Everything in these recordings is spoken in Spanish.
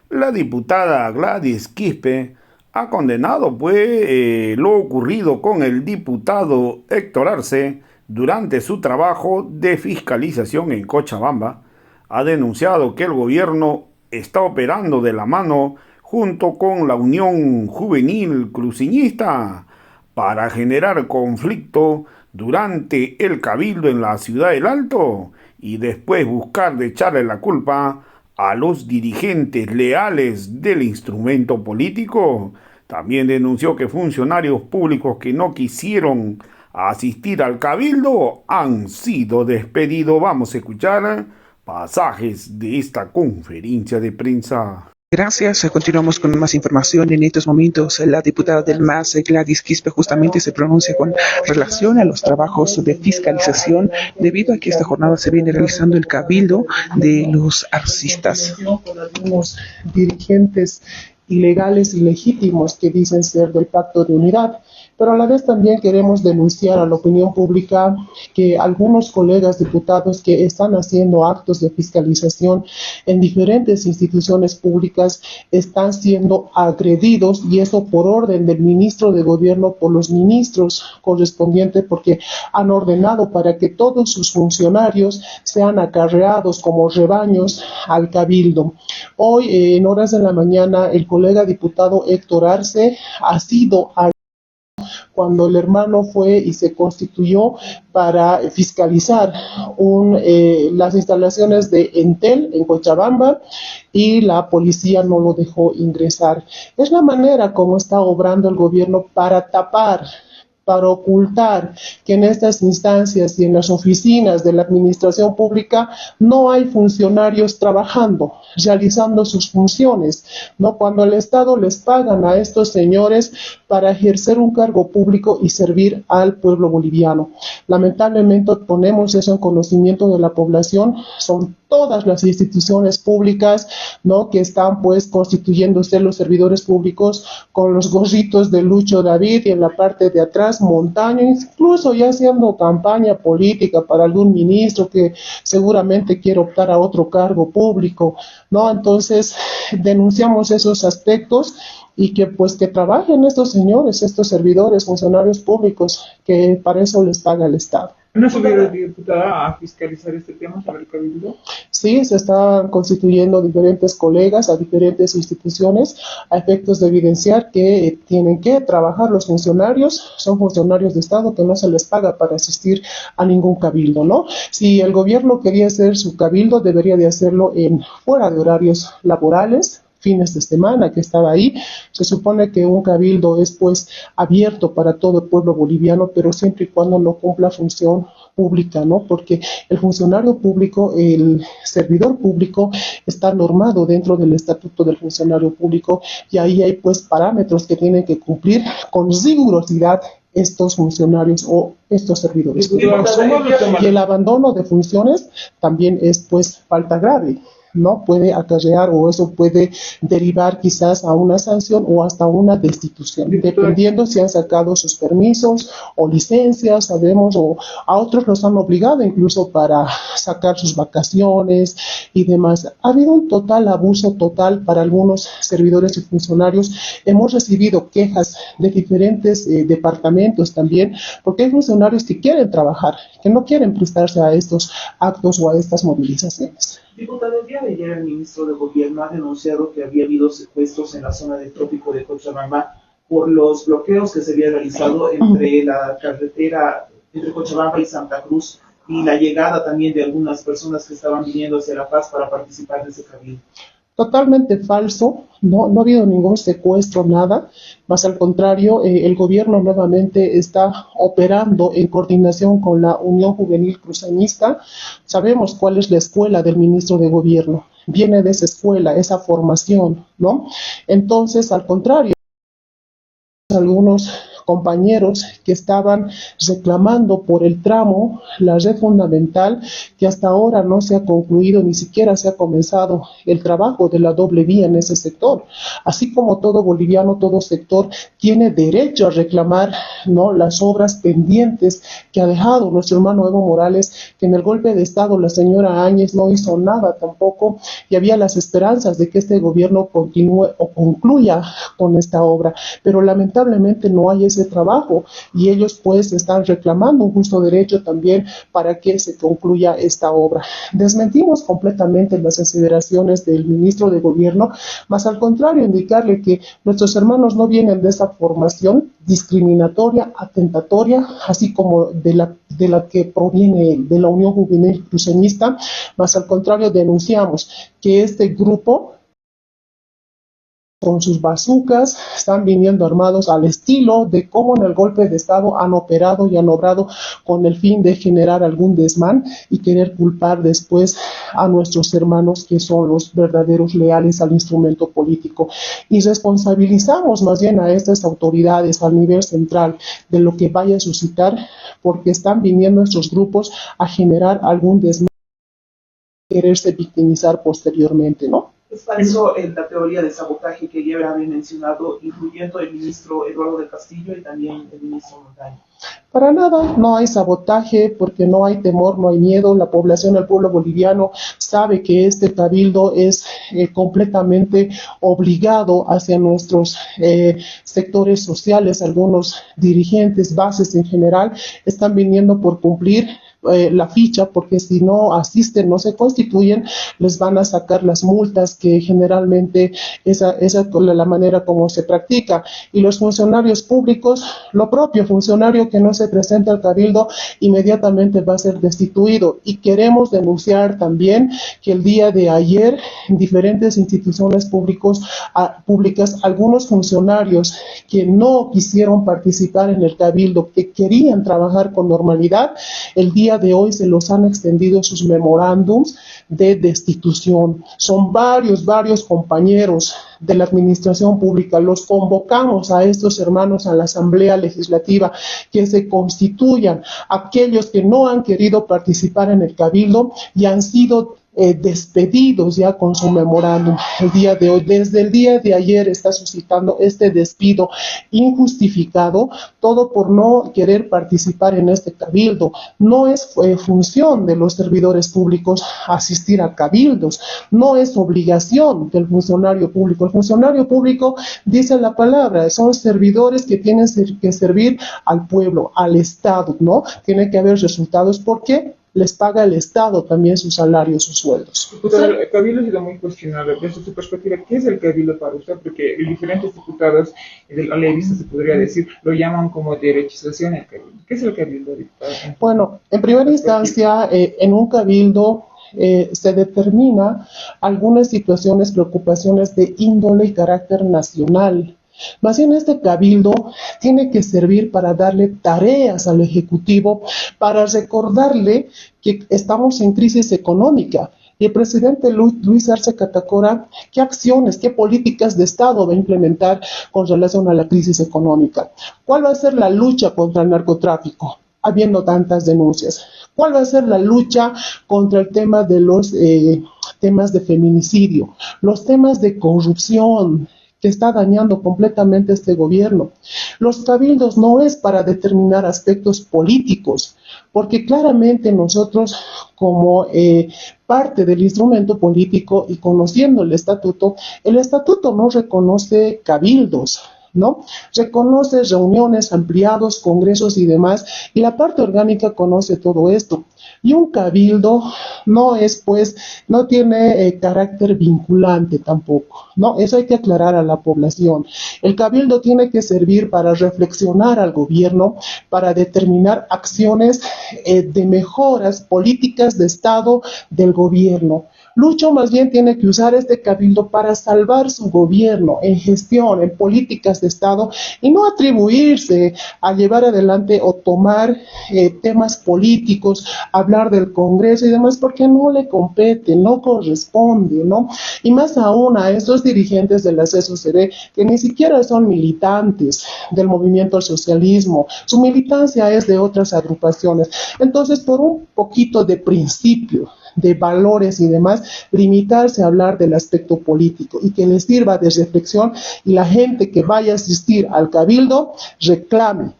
La diputada Gladys Quispe ha condenado lo ocurrido con el diputado Héctor Arce durante su trabajo de fiscalización en Cochabamba. Ha denunciado que el gobierno está operando de la mano junto con la Unión Juvenil Cruceñista para generar conflicto durante el cabildo en la ciudad del Alto y después buscar de echarle la culpa a los dirigentes leales del instrumento político. También denunció que funcionarios públicos que no quisieron asistir al cabildo han sido despedidos. Vamos a escuchar pasajes de esta conferencia de prensa. Gracias. Continuamos con más información. En estos momentos, la diputada del MAS, Gladys Quispe, justamente se pronuncia con relación a los trabajos de fiscalización, debido a que esta jornada se viene realizando el cabildo de los arcistas. Con algunos dirigentes ilegales y legítimos que dicen ser del Pacto de Unidad, pero a la vez también queremos denunciar a la opinión pública que algunos colegas diputados que están haciendo actos de fiscalización en diferentes instituciones públicas están siendo agredidos, y eso por orden del ministro de Gobierno, por los ministros correspondientes, porque han ordenado para que todos sus funcionarios sean acarreados como rebaños al cabildo. Hoy, en horas de la mañana, el colega diputado Héctor Arce ha sido cuando el hermano fue y se constituyó para fiscalizar las instalaciones de Entel en Cochabamba, y la policía no lo dejó ingresar. Es la manera como está obrando el gobierno para tapar, para ocultar que en estas instancias y en las oficinas de la administración pública no hay funcionarios trabajando, realizando sus funciones, ¿no? Cuando el Estado les pagan a estos señores para ejercer un cargo público y servir al pueblo boliviano. Lamentablemente ponemos eso en conocimiento de la población. Son todas las instituciones públicas, ¿no?, que están pues constituyéndose los servidores públicos con los gorritos de Lucho David, y en la parte de atrás Montaño, incluso ya haciendo campaña política para algún ministro que seguramente quiere optar a otro cargo público, ¿no? Entonces denunciamos esos aspectos, y que pues que trabajen estos señores, estos servidores, funcionarios públicos, que para eso les paga el Estado. ¿No subió diputada a fiscalizar este tema sobre el cabildo? Sí, se están constituyendo diferentes colegas a diferentes instituciones a efectos de evidenciar que tienen que trabajar los funcionarios. Son funcionarios de Estado que no se les paga para asistir a ningún cabildo, ¿no? Si el gobierno quería hacer su cabildo, debería de hacerlo fuera de horarios laborales, fines de semana, que estaba ahí. Se supone que un cabildo es pues abierto para todo el pueblo boliviano, pero siempre y cuando no cumpla función pública, ¿no? Porque el funcionario público, el servidor público, está normado dentro del estatuto del funcionario público, y ahí hay pues parámetros que tienen que cumplir con rigurosidad estos funcionarios o estos servidores públicos. Y el abandono de funciones también es pues falta grave, ¿no? Puede acarrear, o eso puede derivar quizás a una sanción o hasta una destitución, dependiendo si han sacado sus permisos o licencias, sabemos, o a otros los han obligado incluso para sacar sus vacaciones y demás. Ha habido un total abuso total para algunos servidores y funcionarios. Hemos recibido quejas de diferentes departamentos también, porque hay funcionarios que quieren trabajar, que no quieren prestarse a estos actos o a estas movilizaciones. Diputado, el día de ayer el ministro de Gobierno ha denunciado que había habido secuestros en la zona del trópico de Cochabamba por los bloqueos que se había realizado entre la carretera entre Cochabamba y Santa Cruz, y la llegada también de algunas personas que estaban viniendo hacia La Paz para participar de ese cabildo. Totalmente falso, no ha habido ningún secuestro, nada, más al contrario, el gobierno nuevamente está operando en coordinación con la Unión Juvenil Cruceñista. Sabemos cuál es la escuela del ministro de Gobierno, viene de esa escuela, esa formación, ¿no? Entonces, al contrario, algunos compañeros que estaban reclamando por el tramo, la red fundamental, que hasta ahora no se ha concluido, ni siquiera se ha comenzado el trabajo de la doble vía en ese sector. Así como todo boliviano, todo sector tiene derecho a reclamar, ¿no?, las obras pendientes que ha dejado nuestro hermano Evo Morales, que en el golpe de Estado la señora Áñez no hizo nada tampoco, y había las esperanzas de que este gobierno continúe o concluya con esta obra, pero lamentablemente no hay ese trabajo y ellos pues están reclamando un justo derecho también para que se concluya esta obra. Desmentimos completamente las aseveraciones del ministro de Gobierno, más al contrario, indicarle que nuestros hermanos no vienen de esa formación discriminatoria, atentatoria, así como de la que proviene de la Unión Juvenil Cruceñista, más al contrario, denunciamos que este grupo con sus bazucas están viniendo armados al estilo de cómo en el golpe de Estado han operado y han obrado con el fin de generar algún desmán y querer culpar después a nuestros hermanos que son los verdaderos leales al instrumento político. Y responsabilizamos más bien a estas autoridades al nivel central de lo que vaya a suscitar, porque están viniendo estos grupos a generar algún desmán y quererse victimizar posteriormente, ¿no? Es falso la teoría de sabotaje que ya había mencionado, incluyendo el ministro Eduardo del Castillo y también el ministro Montaño. Para nada, no hay sabotaje porque no hay temor, no hay miedo. La población, el pueblo boliviano sabe que este cabildo es completamente obligado hacia nuestros sectores sociales. Algunos dirigentes, bases en general, están viniendo por cumplir la ficha, porque si no asisten, no se constituyen, les van a sacar las multas, que generalmente esa es la manera como se practica. Y los funcionarios públicos, lo propio, funcionario que no se presenta al cabildo inmediatamente va a ser destituido. Y queremos denunciar también que el día de ayer en diferentes instituciones públicas, algunos funcionarios que no quisieron participar en el cabildo, que querían trabajar con normalidad, el día de hoy se los han extendido sus memorándums de destitución. Son varios compañeros de la administración pública. Los convocamos a estos hermanos a la Asamblea Legislativa que se constituyan. Aquellos que no han querido participar en el cabildo y han sido despedidos ya con su memorándum. El día de hoy, desde el día de ayer, está suscitando este despido injustificado, todo por no querer participar en este cabildo. No es función de los servidores públicos asistir a cabildos, no es obligación del funcionario público. El funcionario público, dice la palabra, son servidores que tienen que servir al pueblo, al Estado, ¿no? Tiene que haber resultados. ¿Por qué? Les paga el Estado también sus salarios, sus sueldos. Diputada, el cabildo ha sido muy cuestionado. Desde su perspectiva, ¿qué es el cabildo para usted? Porque diferentes diputados de la ley vista, se podría decir, lo llaman como derechización el cabildo. ¿Qué es el cabildo, diputada? Bueno, en primera instancia, en un cabildo se determina algunas situaciones, preocupaciones de índole y carácter nacional. Más bien este cabildo tiene que servir para darle tareas al Ejecutivo, para recordarle que estamos en crisis económica. Y el presidente Luis Arce Catacora, ¿qué acciones, qué políticas de Estado va a implementar con relación a la crisis económica? ¿Cuál va a ser la lucha contra el narcotráfico, habiendo tantas denuncias? ¿Cuál va a ser la lucha contra el tema de los temas de feminicidio, los temas de corrupción, que está dañando completamente este gobierno? Los cabildos no es para determinar aspectos políticos, porque claramente nosotros como parte del instrumento político y conociendo el estatuto no reconoce cabildos, ¿no? Reconoce reuniones, ampliados, congresos y demás, y la parte orgánica conoce todo esto. Y un cabildo no es, pues, no tiene carácter vinculante tampoco, ¿no? Eso hay que aclarar a la población. El cabildo tiene que servir para reflexionar al gobierno, para determinar acciones de mejoras políticas de Estado del gobierno. Lucho más bien tiene que usar este cabildo para salvar su gobierno en gestión, en políticas de Estado y no atribuirse a llevar adelante o tomar temas políticos, hablar del Congreso y demás, porque no le compete, no corresponde, ¿no? Y más aún a estos dirigentes de la CSUCB que ni siquiera son militantes del movimiento al socialismo, su militancia es de otras agrupaciones. Entonces, por un poquito de principio, de valores y demás, limitarse a hablar del aspecto político y que les sirva de reflexión y la gente que vaya a asistir al cabildo reclame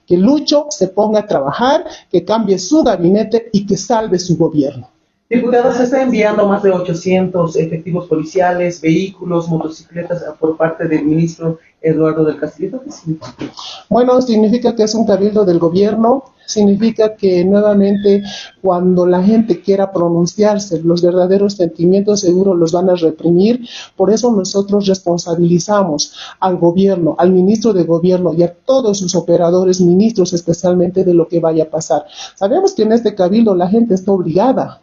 que Lucho se ponga a trabajar, que cambie su gabinete y que salve su gobierno. Diputado, se está enviando más de 800 efectivos policiales, vehículos, motocicletas por parte del ministro Eduardo del Castillo. ¿Qué significa? Bueno, significa que es un cabildo del gobierno, significa que nuevamente cuando la gente quiera pronunciarse, los verdaderos sentimientos seguro los van a reprimir. Por eso nosotros responsabilizamos al gobierno, al ministro de gobierno y a todos sus operadores, ministros especialmente, de lo que vaya a pasar. Sabemos que en este cabildo la gente está obligada.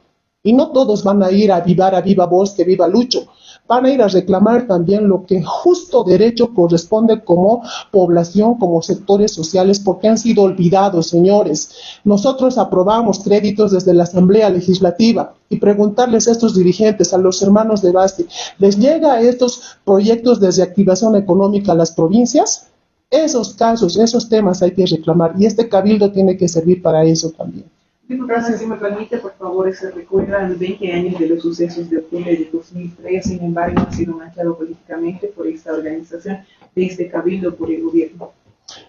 Y no todos van a ir a avivar a viva voz que viva Lucho. Van a ir a reclamar también lo que justo derecho corresponde como población, como sectores sociales, porque han sido olvidados, señores. Nosotros aprobamos créditos desde la Asamblea Legislativa y preguntarles a estos dirigentes, a los hermanos de Basti, ¿les llega estos proyectos de reactivación económica a las provincias? Esos casos, esos temas hay que reclamar y este cabildo tiene que servir para eso también. Diputada, si me permite, por favor, se recuerdan 20 años de los sucesos de octubre de 2003, sin embargo, ha sido manchado políticamente por esta organización de este cabildo por el gobierno.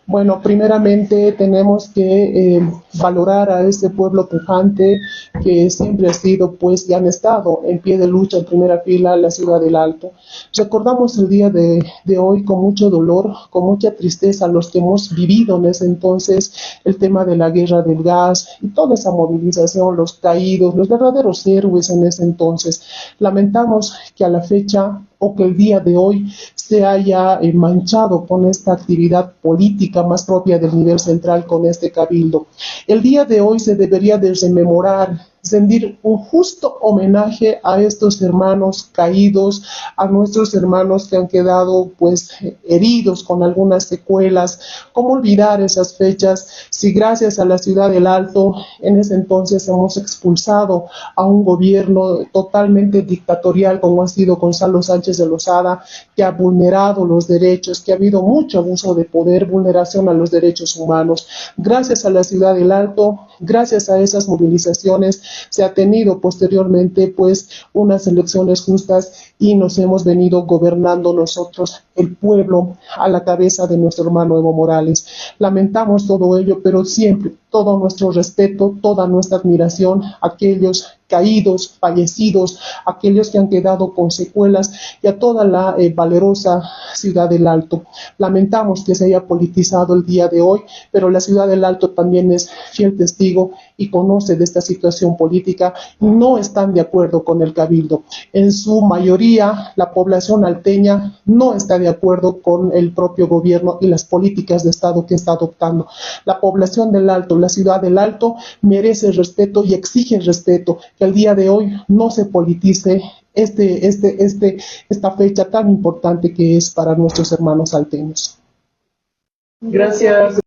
Bueno, primeramente tenemos que valorar a este pueblo pujante que siempre ha sido, pues, y han estado en pie de lucha en primera fila la ciudad del Alto. Recordamos el día de hoy con mucho dolor, con mucha tristeza, los que hemos vivido en ese entonces el tema de la guerra del gas y toda esa movilización, los caídos, los verdaderos héroes en ese entonces. Lamentamos que a la fecha o que el día de hoy se haya manchado con esta actividad política más propia del nivel central con este cabildo. El día de hoy se debería de rememorar, rendir un justo homenaje a estos hermanos caídos, a nuestros hermanos que han quedado pues heridos con algunas secuelas. ¿Cómo olvidar esas fechas si gracias a la ciudad del Alto en ese entonces hemos expulsado a un gobierno totalmente dictatorial como ha sido Gonzalo Sánchez de Lozada, que ha vulnerado los derechos, que ha habido mucho abuso de poder, vulneración a los derechos humanos? Gracias a la ciudad del Alto, gracias a esas movilizaciones, se ha tenido posteriormente pues unas elecciones justas y nos hemos venido gobernando nosotros, el pueblo, a la cabeza de nuestro hermano Evo Morales. Lamentamos todo ello, pero siempre todo nuestro respeto, toda nuestra admiración a aquellos caídos, fallecidos, aquellos que han quedado con secuelas y a toda la valerosa ciudad del Alto. Lamentamos que se haya politizado el día de hoy, pero la ciudad del Alto también es fiel testigo y conoce de esta situación política y no están de acuerdo con el cabildo. En su mayoría, la población alteña no está de acuerdo con el propio gobierno y las políticas de Estado que está adoptando. La población del Alto, la ciudad del Alto, merece respeto y exige respeto, que el día de hoy no se politice esta fecha tan importante que es para nuestros hermanos alteños. Gracias.